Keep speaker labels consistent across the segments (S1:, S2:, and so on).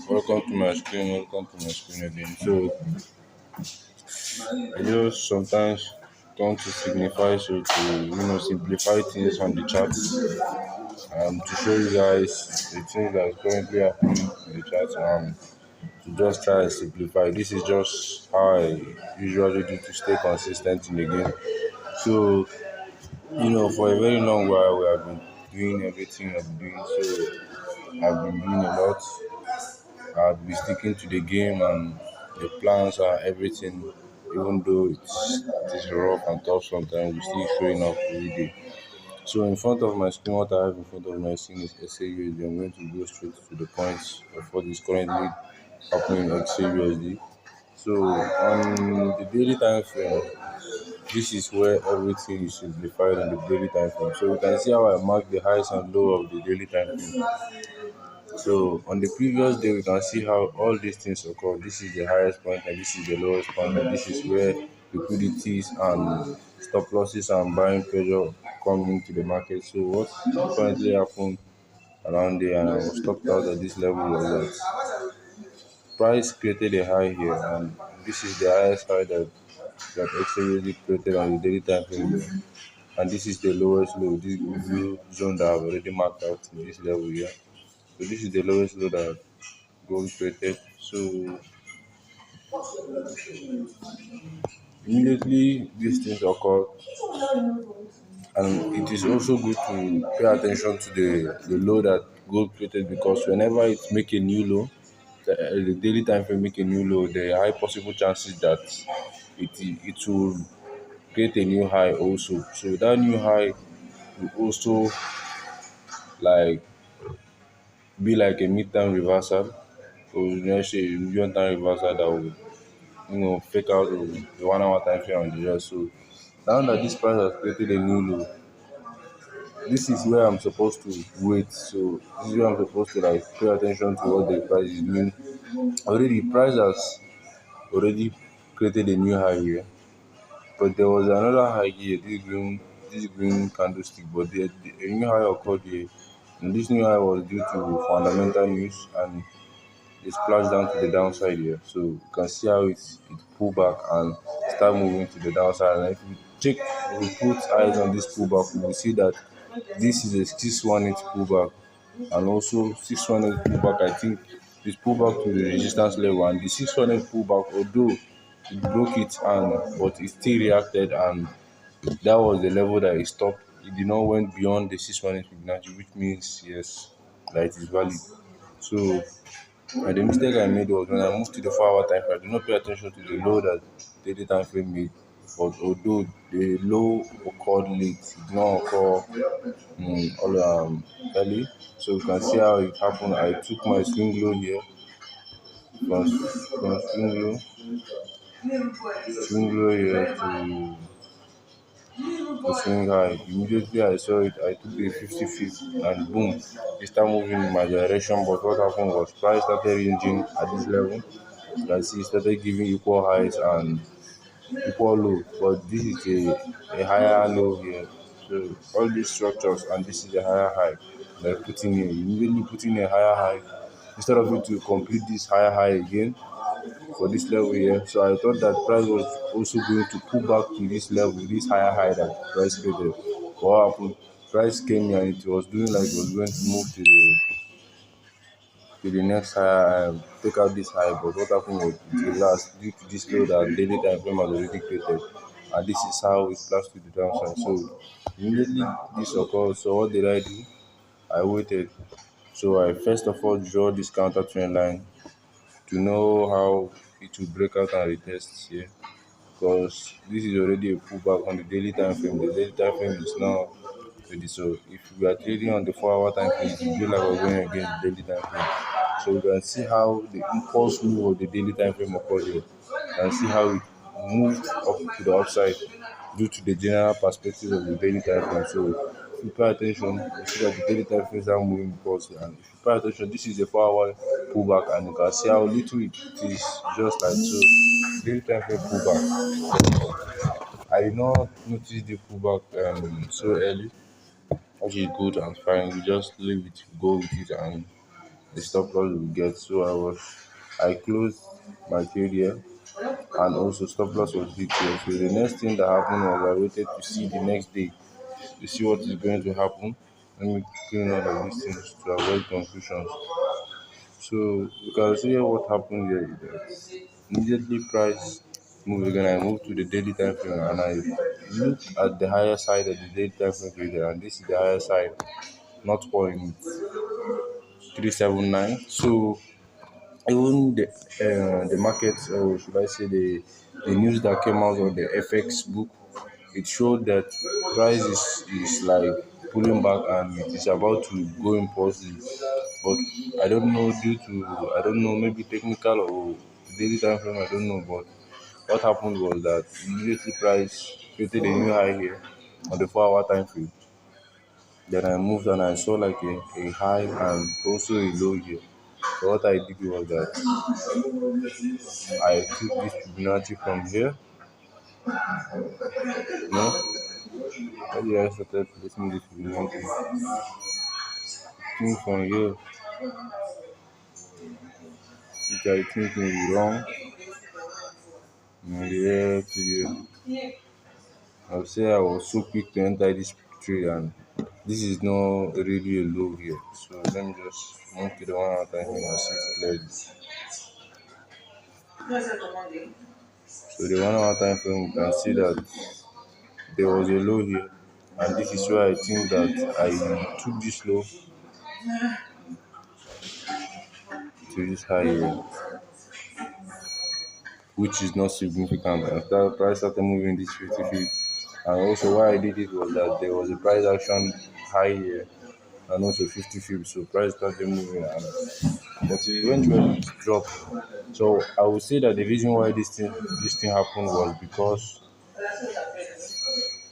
S1: Welcome to my screen. Welcome to my screen again. So I just sometimes come to signify to simplify things on the chat to show you guys the things that is currently happening in the chat to just try and simplify. This is just how I usually do to stay consistent in the game. So for a very long while we have been doing everything I've been doing. So I've been doing a lot. I've been sticking to the game and the plans and everything, even though it is rough and tough sometimes, we still showing up every day. So in front of my screen, what I have in front of my screen is XAUUSD. I'm going to go straight to the points of what is currently happening in XAUUSD. So on the daily time frame, this is where everything is simplified on the daily time frame. So you can see how I mark the highs and low of the daily time frame. So on the previous day, we can see how all these things occur. This is the highest point and this is the lowest point, and this is where liquidities and stop losses and buying pressure come into the market. So what currently happened around there, and I was stopped out at this level, was that price created a high here, and this is the highest high that XAUSD created on the daily time frame, and this is the lowest low. This blue zone that I've already marked out in this level here. So this is the lowest low that gold created. So immediately these things occur, and it is also good to pay attention to the low that gold created, because whenever it make a new low, the daily time frame make a new low, there are high possible chances that it will create a new high also. So that new high will also like be like a midterm reversal, or let's say a medium time reversal that will fake out the 1 hour time frame on the rest. So now that this price has created a new low, this is where I'm supposed to wait. So this is where I'm supposed to like pay attention to what the price is doing. Already the price has already created a new high here, but there was another high here, this green candlestick, but a new high occurred here. And this new high was due to fundamental news, and it splashed down to the downside here. So you can see how it pulled back and start moving to the downside. And if we put eyes on this pullback, we will see that this is a 618 pullback, and also 618 pullback. I think this pullback to the resistance level, and the 618 pullback, although it broke it, and but it still reacted, and that was the level that it stopped. It did not went beyond the 618 Fibonacci, which means yes, that it is valid. So and the mistake I made was when I moved to the 4 hour time frame, I did not pay attention to the low that the daily time frame made. But although the low occurred late, it did not occur all early. So you can see how it happened. I took my swing low here from swing low here to swing high. Immediately I saw it, I took the 50-50 and boom, it started moving in my direction. But what happened was price started ranging at this level. You can see it started giving equal highs and equal low, but this is a higher low here. So all these structures, and this is a higher high. Like putting here, immediately putting a higher high instead of it to complete this higher high again for this level here. So I thought that price was also going to pull back to this level, this higher high that price created. But what happened? Price came here and it was doing like it was going to move to the next higher, take out this high. But what happened was it relaxed due to this low that daily time frame has already created, and this is how it flashed to the downside. So immediately this occurred. So what did I do? I waited. So I first of all draw this counter trend line to know how it will break out and retest here, because this is already a pullback on the daily time frame. The daily time frame is now ready. So if we are trading on the 4 hour time frame, it will be like we're going against the daily time frame. So you can see how the impulse move of the daily time frame occurred here. You can see how it moved up to the upside due to the general perspective of the daily time frame. So if you pay attention, you see that the daily time frames are moving because, and if you pay attention, this is a 4 hour pullback, and you can see how little it is, just like so. Daily time frame pullback. I did not notice the pullback so early, which is good and fine. We just leave it, go with it, and the stop loss will get. So I closed my trade here, and also stop loss was hit here. So the next thing that happened was I waited to see the next day to see what is going to happen. Let me clean all of these things to avoid confusions. So you can see here what happened here is that immediately price move again. I moved to the daily time frame and I looked at the higher side of the daily time frame trader, and this is the higher side, not 0.379. So even the market, or should I say the news that came out on the FX book, it showed that price is like pulling back and it is about to go impulsive. But I don't know, maybe technical or daily time frame, I don't know. But what happened was that immediately price created a new high here on the 4 hour time frame. Then I moved and I saw like a high and also a low here. So what I did was that I took this Fibonacci from here. No, maybe I started placing this Fibonacci. Thing from here, which I think may be wrong. And here to here. I would say I was so quick to enter this trade, and this is not really a low here. So let me just move to the 1 hour time frame and see it clearly. So the 1 hour time frame, you can see that there was a low here, and this is why I think that I took this low to this high here, which is not significant. And that price started moving this 50 feet. And also why I did it was that there was a price action high here and also 50 feet. So price started moving, and but eventually it dropped. So I would say that the reason why this thing happened was because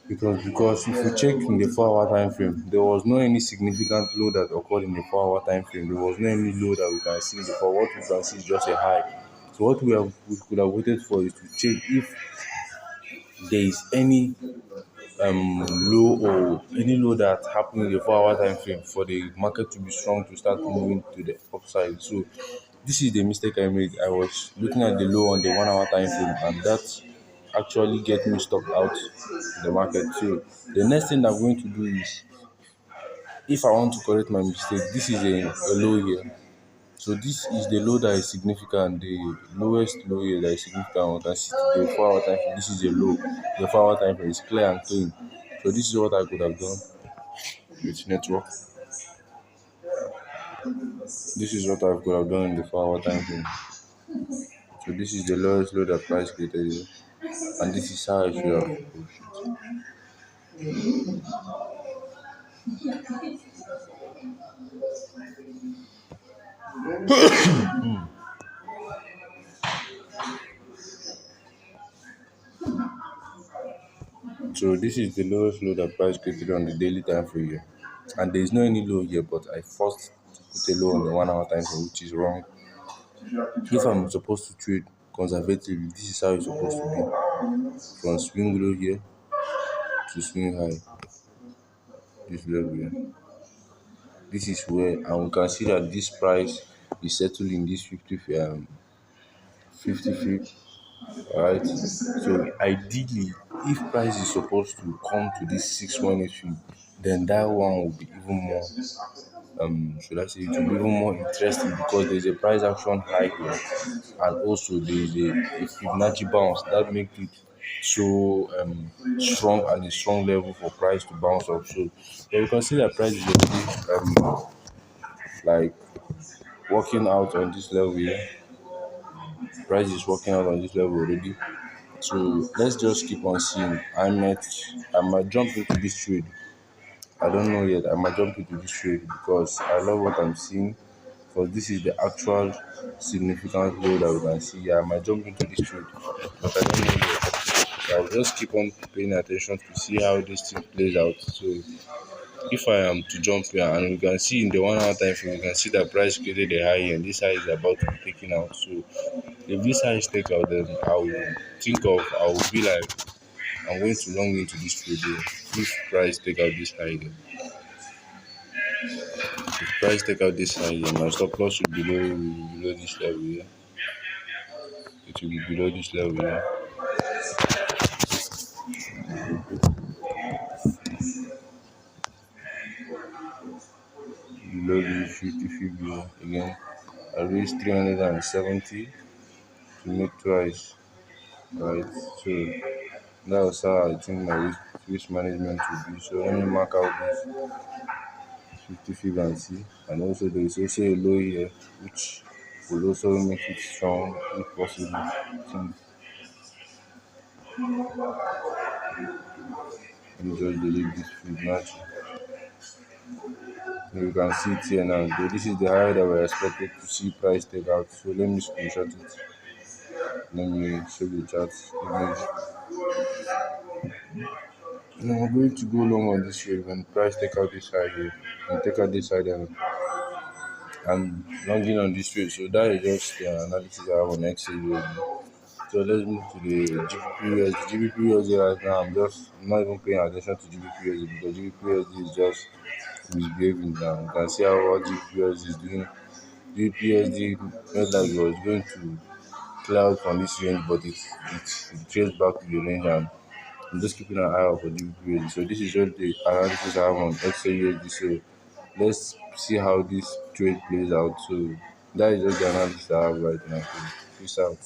S1: if you check in the 4 hour time frame, there was no any significant low that occurred in the 4 hour time frame. There was no any low that we can see before. What we can see is just a high. So what we could have waited for is to check if there is any low or any low that happened in the 4 hour time frame for the market to be strong to start moving to the upside. So this is the mistake I made. I was looking at the low on the 1 hour time frame, and that actually get me stuck out in the market. So the next thing I'm going to do is, if I want to correct my mistake, this is a low here. So this is the low that is significant, the lowest low here that is significant. We can see the 4 hour time frame. This is a low. The 4 hour time frame is clear and clean. So this is what I could have done with network. This is what I could have done in the 4 hour time frame. So this is the lowest low that price created here. And this is how I should have pushed. So this is the lowest low that price created on the daily time frame here. And there is no any low here, but I forced to put a low on the 1 hour time frame, which is wrong. If I'm supposed to trade conservatively, this is how it's supposed to be. From swing low here to swing high, this level here. This is where, and we can see that this price is settled in this 50 feet. Alright. So ideally, if price is supposed to come to this 618 feet, then that one will be even more should I say it will be even more interesting, because there's a price action high here, and also there's a Fibonacci bounce that makes it so strong, and a strong level for price to bounce up. So but we can see that price is already like working out on this level here. Price is working out on this level already. So let's just keep on seeing. I might jump into this trade. I don't know yet. I might jump into this trade because I love what I'm seeing. Because this is the actual significant low that we can see. Yeah, I might jump into this trade, but I don't know yet. So I'll just keep on paying attention to see how this thing plays out. So if I am to jump here, and we can see in the 1 hour time frame, we can see that price created a high and this high is about to be taken out. So if this high is taken out, then I will be like, I'm going to long into this trade here. If price take out this high, then price take out this high here, my stop loss should be below this level here. It will be below this level here. Below this 50 figure again. I reached 370 to make twice. Right. So that was how I think my risk management would be. So let me mark out this 50 figure and see. And also there is also a low here which will also make it strong if possible. I think let me just delete this Fibonacci. So you can see it here now. So this is the high that we're expected to see price take out. So let me screenshot it. Let me show the chart image. Now I'm going to go long on this trade when price take out this side here and take out this side and I'm longing on this trade. So that is just the analysis I have on XAUUSD. So let's move to the GBP USD. GBP USD right now I'm not even paying attention to GBP USD because GBP USD is just misbehaving now. You can see how what GBP USD is doing. GBP USD felt like it was going to clear out from this range, but it traced back to the range and I'm just keeping an eye out for GBP. So this is just the analysis I have on XAUUSD. So let's see how this trade plays out. So that is just the analysis I have right now. So peace out.